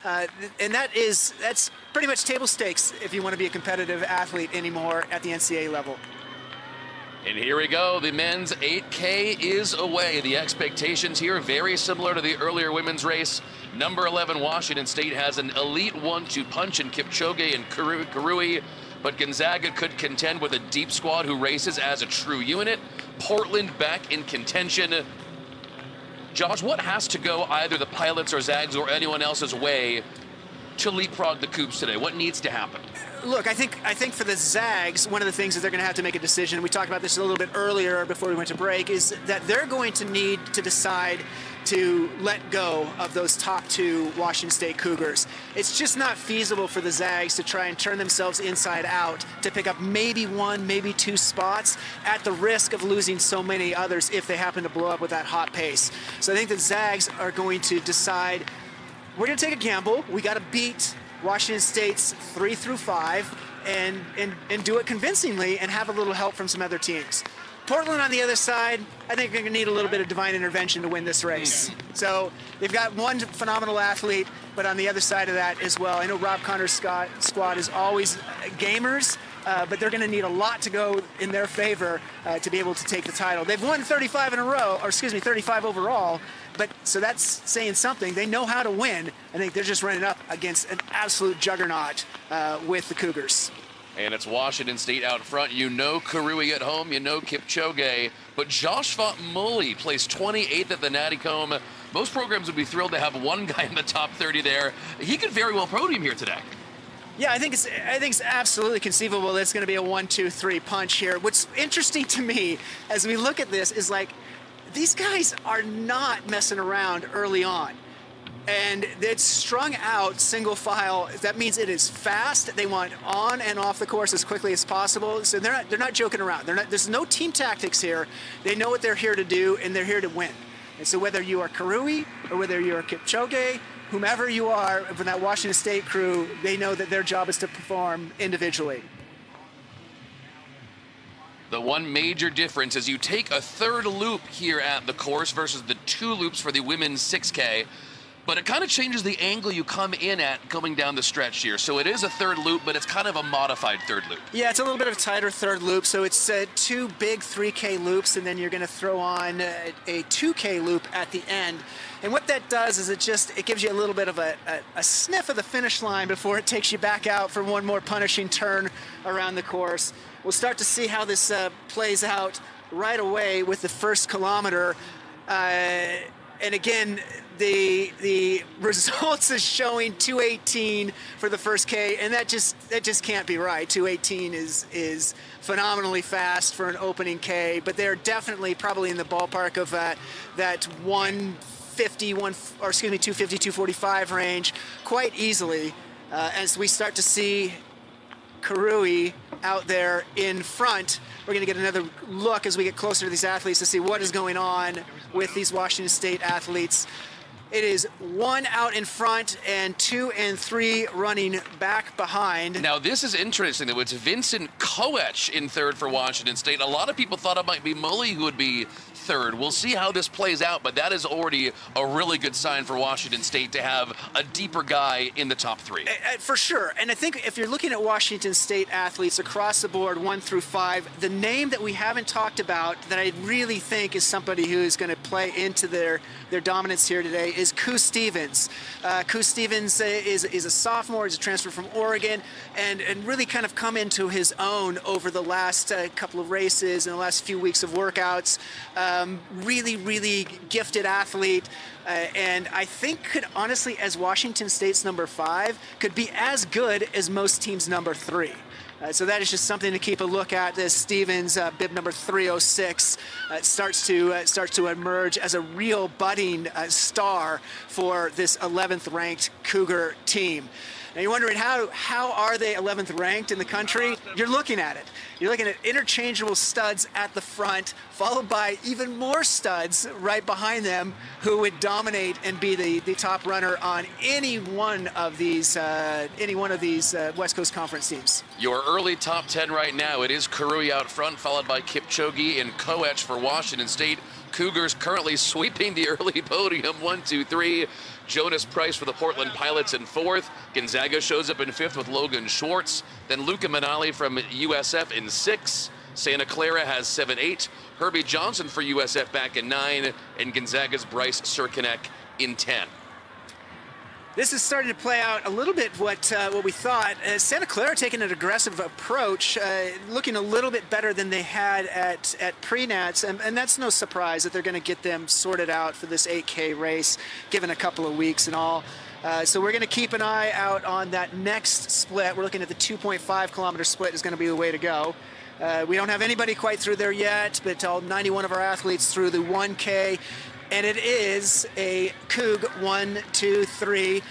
And that's pretty much table stakes if you want to be a competitive athlete anymore at the NCAA level. And here we go. The men's 8K is away. The expectations here very similar to the earlier women's race. Number 11 Washington State has an elite 1-2 punch in Kipchoge and Karui, but Gonzaga could contend with a deep squad who races as a true unit. Portland back in contention. Josh, what has to go either the Pilots or Zags or anyone else's way to leapfrog the Cougs today? What needs to happen? Look, I think for the Zags, one of the things that they're going to have to make a decision, we talked about this a little bit earlier before we went to break, is that they're going to need to decide to let go of those top two Washington State Cougars. It's just not feasible for the Zags to try and turn themselves inside out to pick up maybe one, maybe two spots at the risk of losing so many others if they happen to blow up with that hot pace. So I think the Zags are going to decide, we're going to take a gamble. We got to beat Washington State's 3 through 5 and do it convincingly and have a little help from some other teams. Portland on the other side, I think they're going to need a little bit of divine intervention to win this race. So they've got one phenomenal athlete, but on the other side of that as well, I know Rob Connor's squad is always gamers, but they're going to need a lot to go in their favor to be able to take the title. They've won 35 in a row, or excuse me, 35 overall, but so that's saying something. They know how to win. I think they're just running up against an absolute juggernaut with the Cougars. And it's Washington State out front. You know Karui at home, you know Kipchoge, but Josh Mully placed 28th at the Natty Comb. Most programs would be thrilled to have one guy in the top 30 there. He could very well podium here today. Yeah, I think it's absolutely conceivable that it's going to be a 1-2-3 punch here. What's interesting to me as we look at this is, like, these guys are not messing around early on. And it's strung out single file. That means it is fast. They want on and off the course as quickly as possible. So they're not joking around. There's no team tactics here. They know what they're here to do, and they're here to win. And so whether you are Karui or whether you're Kipchoge, whomever you are from that Washington State crew, they know that their job is to perform individually. The one major difference is you take a third loop here at the course versus the 2 loops for the women's 6K. But it kind of changes the angle you come in at coming down the stretch here. So it is a third loop, but it's kind of a modified third loop. Yeah, it's a little bit of a tighter third loop. So it's 2 big 3K loops, and then you're going to throw on a 2K loop at the end. And what that does is it gives you a little bit of a sniff of the finish line before it takes you back out for one more punishing turn around the course. We'll start to see how this plays out right away with the first kilometer. And again, the results is showing 2:18 for the first K, and that just can't be right. 2:18 is phenomenally fast for an opening K, but they're definitely probably in the ballpark of that 250, 245 range quite easily as we start to see Karui out there in front. We're going to get another look as we get closer to these athletes to see what is going on with these Washington State athletes. It is 1 out in front and 2 and 3 running back behind. Now, this is interesting, though. It's Vincent Koech in third for Washington State. A lot of people thought it might be Mully who would be third. We'll see how this plays out, but that is already a really good sign for Washington State to have a deeper guy in the top 3. For sure. And I think if you're looking at Washington State athletes across the board, 1 through 5, the name that we haven't talked about that I really think is somebody who is going to play into their dominance here today is Cougs Stevens. Cougs Stevens is a sophomore. He's a transfer from Oregon and really kind of come into his own over the last couple of races and the last few weeks of workouts. Really gifted athlete. And I think could honestly, as Washington State's number 5, could be as good as most teams' number 3. So that is just something to keep a look at. As Stevens, bib number 306, starts to emerge as a real budding star for this 11th ranked Cougar team. Now you're wondering how are they 11th ranked in the country? You're looking at it. You're looking at interchangeable studs at the front, followed by even more studs right behind them who would dominate and be the top runner on any one of these West Coast Conference teams. Your early top 10 right now, it is Karui out front, followed by Kipchoge and Koech for Washington State. Cougars currently sweeping the early podium, 1, 2, 3. Jonas Price for the Portland Pilots in 4th. Gonzaga shows up in 5th with Logan Schwartz. Then Luca Manali from USF in 6th. Santa Clara has 7-8. Herbie Johnson for USF back in 9. And Gonzaga's Bryce Sirkinek in 10. This is starting to play out a little bit what we thought. Santa Clara taking an aggressive approach, looking a little bit better than they had at pre-nats, and that's no surprise that they're going to get them sorted out for this 8K race, given a couple of weeks and all. So we're going to keep an eye out on that next split. We're looking at the 2.5 kilometer split is going to be the way to go. We don't have anybody quite through there yet, but all 91 of our athletes through the 1K. And it is a Coug 1, 2, 3.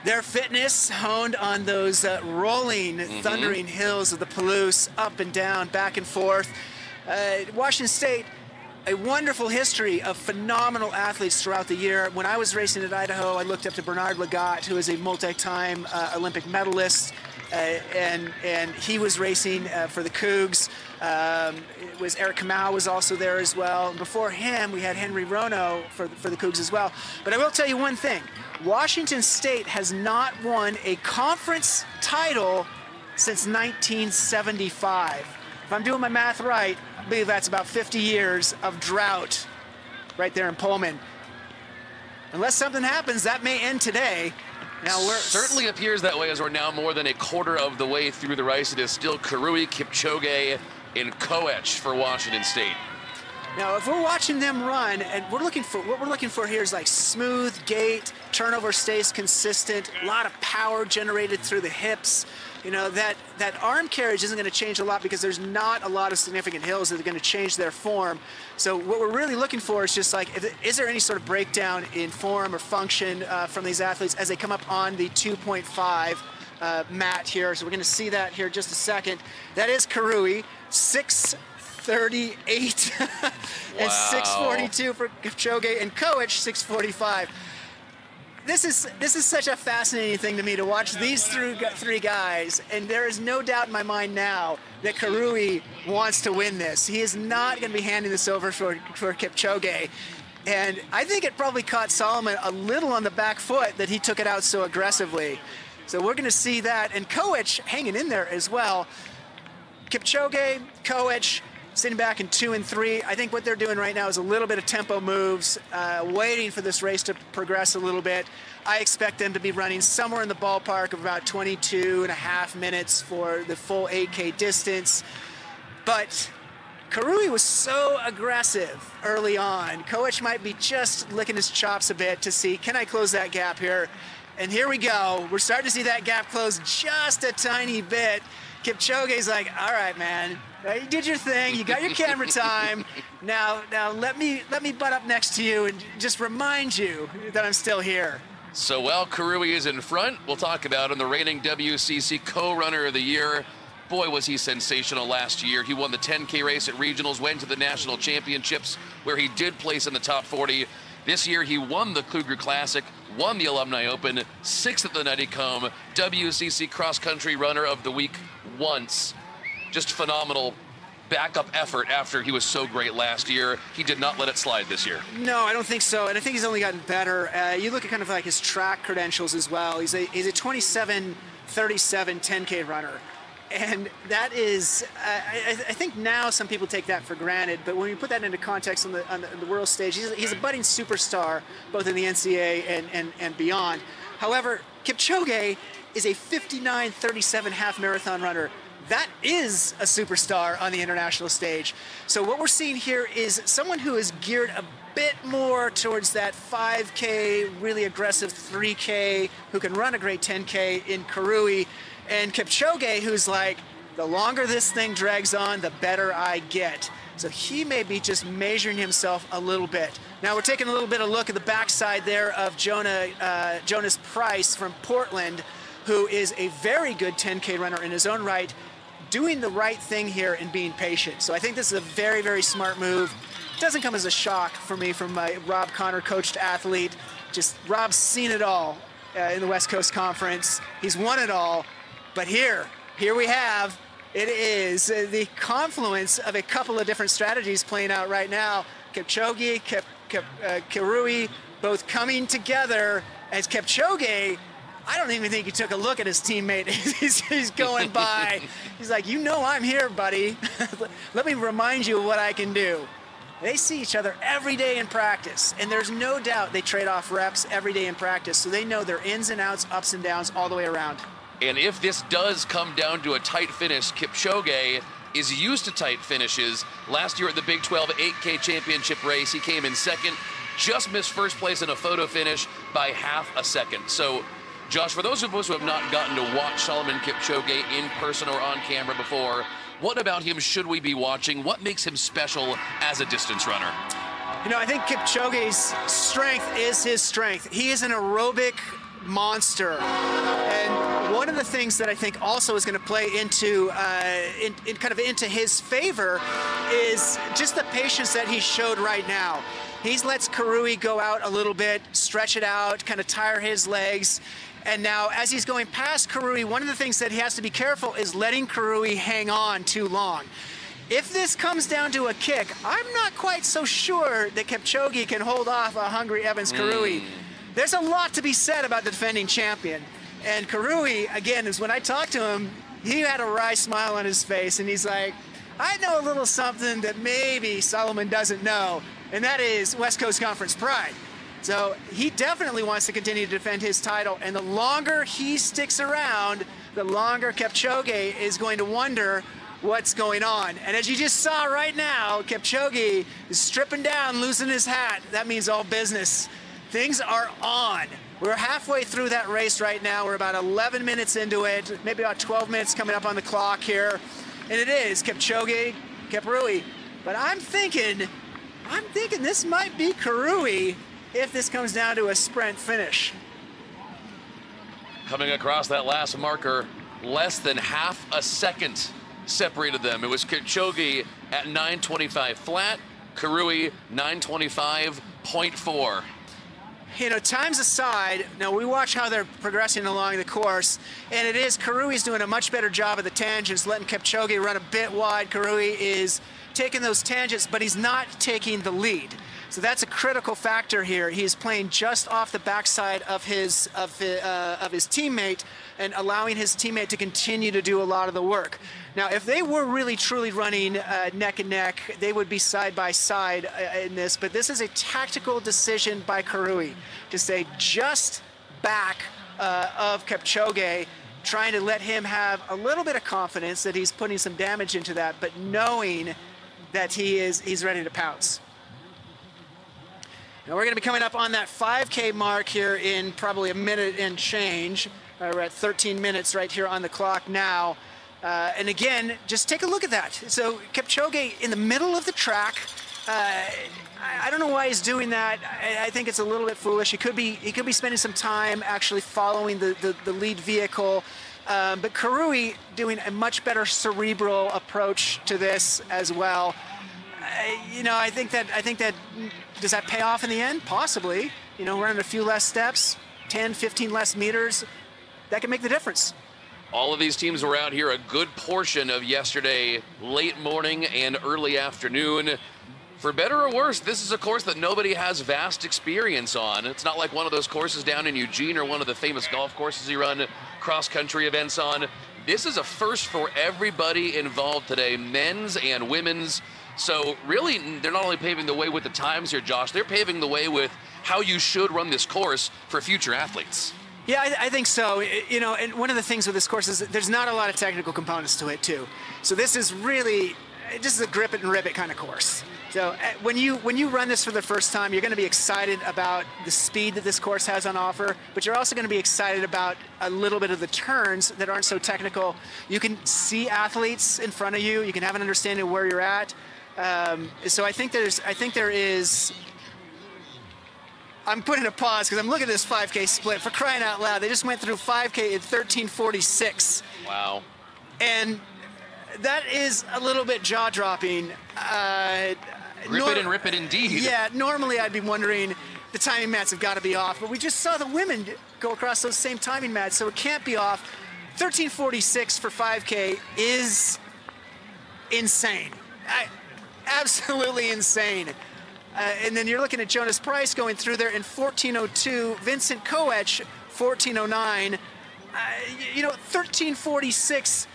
Their fitness honed on those rolling, thundering hills of the Palouse, up and down, back and forth. Washington State, a wonderful history of phenomenal athletes throughout the year. When I was racing at Idaho, I looked up to Bernard Lagat, who is a multi-time Olympic medalist. And he was racing for the Cougs. It was Eric Kamau was also there as well. And before him, we had Henry Rono for the Cougs as well. But I will tell you one thing. Washington State has not won a conference title since 1975. If I'm doing my math right, I believe that's about 50 years of drought right there in Pullman. Unless something happens, that may end today. Now certainly appears that way as we're now more than a quarter of the way through the race. It is still Karui, Kipchoge, and Koech for Washington State. Now, if we're watching them run, and what we're looking for here is like smooth gait, turnover stays consistent, a lot of power generated through the hips. You know, that arm carriage isn't going to change a lot because there's not a lot of significant hills that are going to change their form. So what we're really looking for is just like, is there any sort of breakdown in form or function from these athletes as they come up on the 2.5 mat here. So we're going to see that here in just a second. That is Karui, 6:38 and 6:42 for Kipchoge, and Koech 6:45. This is such a fascinating thing to me to watch these three guys, and there is no doubt in my mind now that Karui wants to win this. He is not going to be handing this over for Kipchoge, and I think it probably caught Solomon a little on the back foot that he took it out so aggressively. So we're going to see that, and Koech hanging in there as well. Kipchoge, Koech, sitting back in 2 and 3. I think what they're doing right now is a little bit of tempo moves, waiting for this race to progress a little bit. I expect them to be running somewhere in the ballpark of about 22.5 minutes for the full 8K distance. But Karui was so aggressive early on. Koech might be just licking his chops a bit to see, can I close that gap here? And here we go. We're starting to see that gap close just a tiny bit. Kipchoge's like, all right, man, you did your thing. You got your camera time. Now let me butt up next to you and just remind you that I'm still here. So while Karui is in front, we'll talk about him, the reigning WCC co-runner of the year. Boy, was he sensational last year. He won the 10K race at regionals, went to the national championships where he did place in the top 40. This year, he won the Kluger Classic, won the Alumni Open, 6th at the Nuttycombe, WCC cross-country runner of the week once. Just phenomenal backup effort after he was so great last year. He did not let it slide this year. No, I don't think so, and I think he's only gotten better. You look at kind of like his track credentials as well. He's a 27:37 10K runner. And that is, I think now some people take that for granted, but when you put that into context on the world stage, he's a budding superstar, both in the NCAA and beyond. However, Kipchoge is a 59:37 half marathon runner. That is a superstar on the international stage. So what we're seeing here is someone who is geared a bit more towards that 5K, really aggressive 3K, who can run a great 10K in Karui, and Kipchoge, who's like, the longer this thing drags on, the better I get. So he may be just measuring himself a little bit. Now we're taking a little bit of a look at the backside there of Jonas Price from Portland, who is a very good 10K runner in his own right, doing the right thing here and being patient. So I think this is a very, very smart move. It doesn't come as a shock for me from my Rob Connor coached athlete. Just Rob's seen it all in the West Coast Conference. He's won it all. But here we have, it is the confluence of a couple of different strategies playing out right now. Kipchoge, Karui, both coming together As Kipchoge, I don't even think he took a look at his teammate. He's going by. He's like, you know I'm here, buddy. Let me remind you of what I can do. They see each other every day in practice, and there's no doubt they trade off reps every day in practice, so they know their ins and outs, ups and downs all the way around. And if this does come down to a tight finish, Kipchoge is used to tight finishes. Last year at the Big 12 8K championship race, he came in second, just missed first place in a photo finish by half a second. So, Josh, for those of us who have not gotten to watch Solomon Kipchoge in person or on camera before, what about him should we be watching? What makes him special as a distance runner? You know, I think Kipchoge's strength is his strength. He is an aerobic monster. And one of the things that I think also is going to play into into his favor is just the patience that he showed right now. He lets Karui go out a little bit, stretch it out, kind of tire his legs. And now, as he's going past Karui, one of the things that he has to be careful is letting Karui hang on too long. If this comes down to a kick, I'm not quite so sure that Kipchoge can hold off a hungry Evans Karui. There's a lot to be said about the defending champion. And Karui, again, is when I talked to him, he had a wry smile on his face, and he's like, I know a little something that maybe Solomon doesn't know, and that is West Coast Conference pride. So he definitely wants to continue to defend his title, and the longer he sticks around, the longer Kipchoge is going to wonder what's going on. And as you just saw right now, Kipchoge is stripping down, losing his hat. That means all business. Things are on. We're halfway through that race right now. We're about 11 minutes into it, maybe about 12 minutes coming up on the clock here. And it is Kipchoge, Karui. But I'm thinking this might be Karui if this comes down to a sprint finish. Coming across that last marker, less than half a second separated them. It was Kipchoge at 9:25 flat, Karui 9:25.4. You know, times aside, now we watch how they're progressing along the course, and it is Karui's doing a much better job of the tangents, letting Kipchoge run a bit wide. Karui is taking those tangents, but he's not taking the lead. So that's a critical factor here. He's playing just off the backside of his teammate and allowing his teammate to continue to do a lot of the work. Now, if they were really truly running neck and neck, they would be side by side in this. But this is a tactical decision by Karui to stay just back of Kipchoge, trying to let him have a little bit of confidence that he's putting some damage into that, but knowing that he's ready to pounce. Now we're going to be coming up on that 5K mark here in probably a minute and change. We're at 13 minutes right here on the clock now. And again, just take a look at that. So Kipchoge in the middle of the track. I don't know why he's doing that. I think it's a little bit foolish. He could be spending some time actually following the lead vehicle. But Karui doing a much better cerebral approach to this as well. You know, I think that does that pay off in the end? Possibly. You know, running a few less steps, 10, 15 less meters, that can make the difference. All of these teams were out here a good portion of yesterday, late morning and early afternoon. For better or worse, this is a course that nobody has vast experience on. It's not like one of those courses down in Eugene or one of the famous golf courses you run cross-country events on. This is a first for everybody involved today, men's and women's. So really, they're not only paving the way with the times here, Josh, they're paving the way with how you should run this course for future athletes. Yeah, I think so. You know, and one of the things with this course is that there's not a lot of technical components to it, too. So this is a grip it and rip it kind of course. So when you run this for the first time, you're going to be excited about the speed that this course has on offer, but you're also going to be excited about a little bit of the turns that aren't so technical. You can see athletes in front of you. You can have an understanding of where you're at. So I think there is. I'm putting a pause because I'm looking at this 5K split. For crying out loud, they just went through 5K at 13:46. Wow. And that is a little bit jaw-dropping. Grip it and rip it indeed. Yeah, normally I'd be wondering the timing mats have got to be off, but we just saw the women go across those same timing mats, so it can't be off. 13:46 for 5K is insane. Absolutely insane. And then you're looking at Jonas Price going through there in 14:02. Vincent Koech, 14:09. 13:46.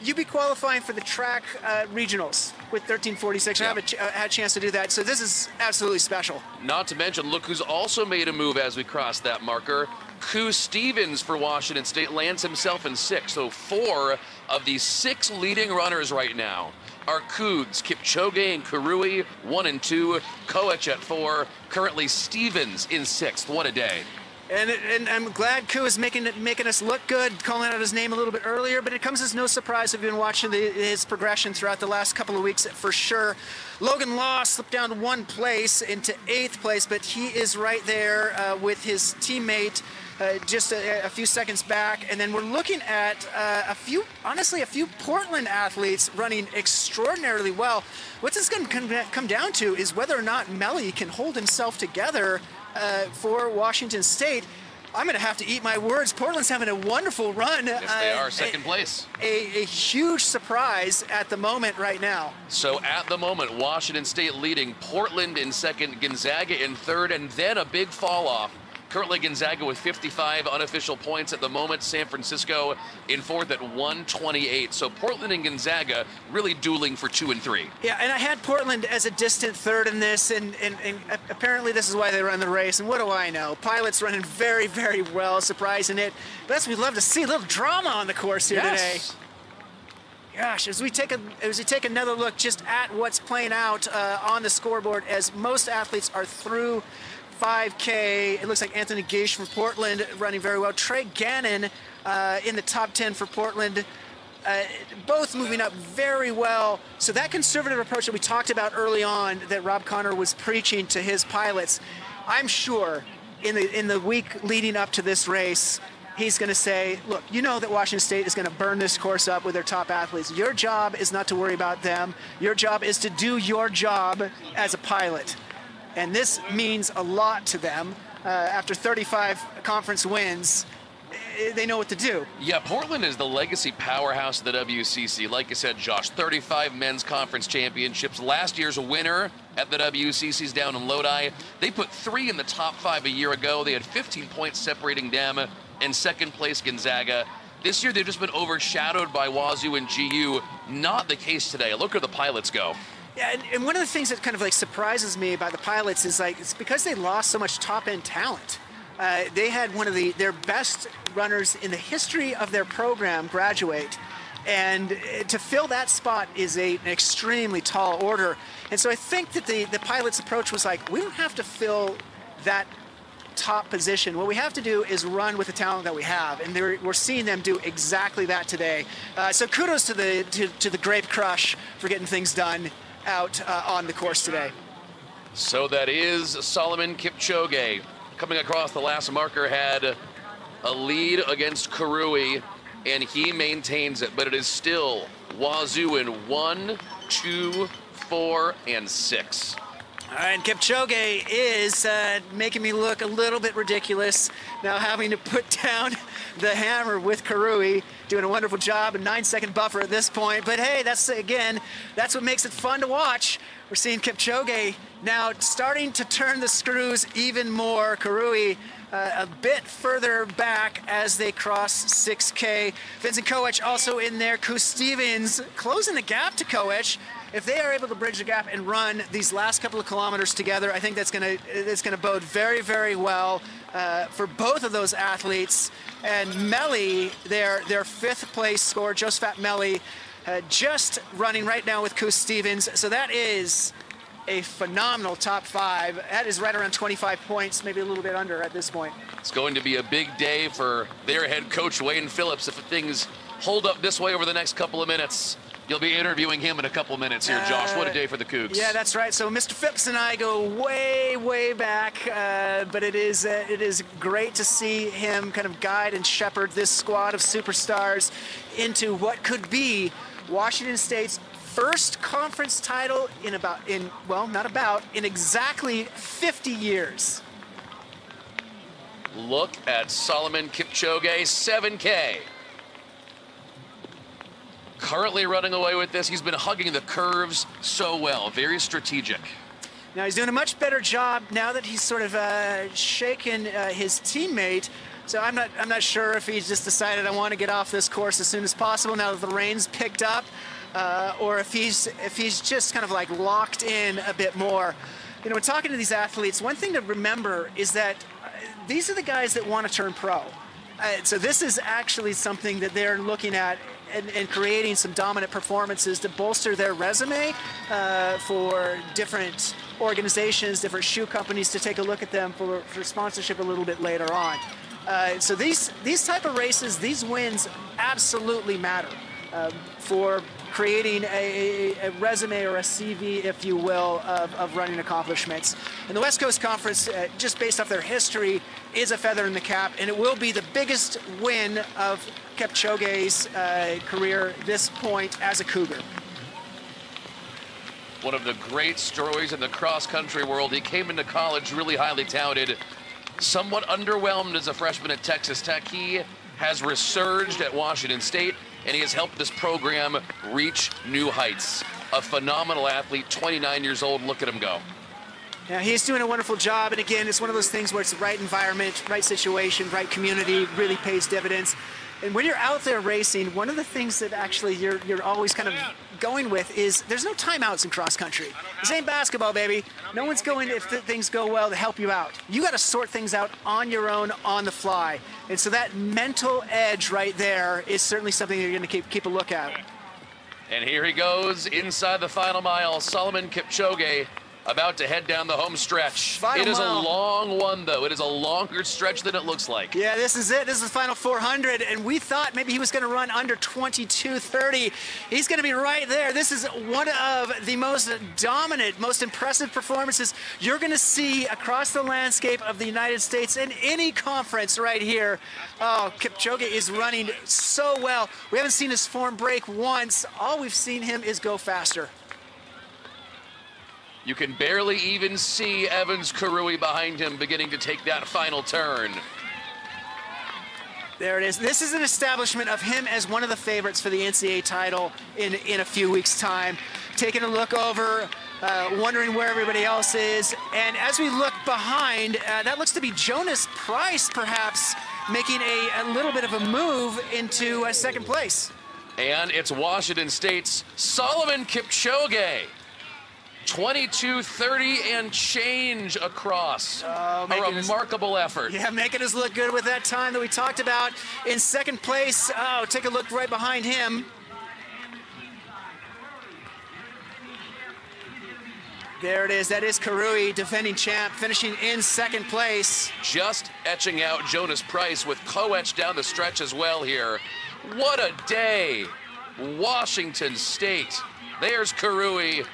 You'd be qualifying for the track regionals with 13:46. I had a chance to do that, so this is absolutely special. Not to mention, look who's also made a move as we cross that marker. Cougs Stevens for Washington State lands himself in 6th. So 4 of the 6 leading runners right now are Cougs, Kipchoge and Karui, 1 and 2, Koech at 4, currently Stevens in 6th. What a day. And I'm glad Cougs is making us look good, calling out his name a little bit earlier, but it comes as no surprise if you've been watching his progression throughout the last couple of weeks for sure. Logan Law slipped down 1 place into 8th place, but he is right there with his teammate just a few seconds back. And then we're looking at a few Portland athletes running extraordinarily well. What this is going to come down to is whether or not Melly can hold himself together for Washington State. I'm going to have to eat my words. Portland's having a wonderful run. Yes, they are, 2nd place. A huge surprise at the moment right now. So at the moment, Washington State leading, Portland in 2nd, Gonzaga in 3rd, and then a big fall off. Currently Gonzaga with 55 unofficial points at the moment. San Francisco in 4th at 128. So Portland and Gonzaga really dueling for 2 and 3. Yeah, and I had Portland as a distant 3rd in this, and apparently this is why they run the race. And what do I know? Pilot's running very, very well, surprising it. But that's what we'd love to see, a little drama on the course here today. Gosh, as we take another look just at what's playing out on the scoreboard, as most athletes are through 5K. It looks like Anthony Gage from Portland running very well. Trey Gannon in the top 10 for Portland. Both moving up very well. So that conservative approach that we talked about early on that Rob Connor was preaching to his pilots, I'm sure in the week leading up to this race, he's going to say, look, you know that Washington State is going to burn this course up with their top athletes. Your job is not to worry about them. Your job is to do your job as a pilot. And this means a lot to them. After 35 conference wins, they know what to do. Yeah, Portland is the legacy powerhouse of the WCC. Like I said, Josh, 35 men's conference championships. Last year's winner at the WCC's down in Lodi. They put 3 in the top 5 a year ago. They had 15 points separating them and 2nd place Gonzaga. This year, they've just been overshadowed by Wazoo and GU. Not the case today. Look where the pilots go. Yeah, and one of the things that kind of like surprises me about the pilots is like it's because they lost so much top-end talent. They had one of their best runners in the history of their program graduate, and to fill that spot is an extremely tall order. And so I think that the pilots' approach was like, we don't have to fill that top position. What we have to do is run with the talent that we have, and we're seeing them do exactly that today. So kudos to the Grape Crush for getting things done out on the course today. So that is Solomon Kipchoge coming across the last marker, had a lead against Karui, and he maintains it, but it is still Wazoo in 1, 2, 4, and 6. All right, and Kipchoge is making me look a little bit ridiculous now, having to put down the hammer with Karui, doing a wonderful job, a 9-second buffer at this point. But hey, that's what makes it fun to watch. We're seeing Kipchoge now starting to turn the screws even more. Karui a bit further back as they cross 6K. Vincent Koech also in there. Cougs Stevens closing the gap to Koech. If they are able to bridge the gap and run these last couple of kilometers together, I think that's gonna bode very, very well for both of those athletes. And Melly, their 5th place score, Josephat Melly, just running right now with Cougs Stevens. So that is a phenomenal top 5. That is right around 25 points, maybe a little bit under at this point. It's going to be a big day for their head coach, Wayne Phillips, if things hold up this way over the next couple of minutes. You'll be interviewing him in a couple minutes here, Josh. What a day for the Cougs. Yeah, that's right. So Mr. Phipps and I go way, way back, but it is great to see him kind of guide and shepherd this squad of superstars into what could be Washington State's first conference title in exactly 50 years. Look at Solomon Kipchoge, 7K. Currently running away with this. He's been hugging the curves so well. Very strategic. Now he's doing a much better job now that he's sort of shaken his teammate. So I'm not sure if he's just decided I want to get off this course as soon as possible now that the rain's picked up, or if he's just kind of like locked in a bit more. You know, when talking to these athletes, one thing to remember is that these are the guys that want to turn pro. So this is actually something that they're looking at and creating some dominant performances to bolster their resume for different organizations, different shoe companies to take a look at them for sponsorship a little bit later on. So these type of races, these wins absolutely matter for creating a resume or a CV, if you will, of running accomplishments. And the West Coast Conference, just based off their history, is a feather in the cap, and it will be the biggest win of Kipchoge's career this point as a Cougar. One of the great stories in the cross-country world. He came into college really highly touted, somewhat underwhelmed as a freshman at Texas Tech. He has resurged at Washington State, and he has helped this program reach new heights. A phenomenal athlete, 29 years old. Look at him go. Yeah, he's doing a wonderful job, and again, it's one of those things where it's the right environment, right situation, right community, really pays dividends. And when you're out there racing, one of the things that actually you're always kind of going with is there's no timeouts in cross country. This ain't basketball, baby. No one's going, if things go well, to help you out. You got to sort things out on your own, on the fly. And so that mental edge right there is certainly something you're going to keep a look at. And here he goes inside the final mile. Solomon Kipchoge about to head down the home stretch. It is a long one, though. It is a longer stretch than it looks like. Yeah, this is it. This is the final 400, and we thought maybe he was going to run under 22:30. He's going to be right there. This is one of the most dominant, most impressive performances you're going to see across the landscape of the United States in any conference right here. Oh, Kipchoge is running so well. We haven't seen his form break once. All we've seen him is go faster. You can barely even see Evans Karui behind him beginning to take that final turn. There it is. This is an establishment of him as one of the favorites for the NCAA title in a few weeks' time. Taking a look over, wondering where everybody else is. And as we look behind, that looks to be Jonas Price, perhaps, making a little bit of a move into second place. And it's Washington State's Solomon Kipchoge. 22:30 and change across. A remarkable effort. Yeah, making us look good with that time that we talked about. In second place, oh, take a look right behind him. There it is. That is Karui, defending champ, finishing in second place. Just etching out Jonas Price with co-etch down the stretch as well here. What a day. Washington State. There's Karui.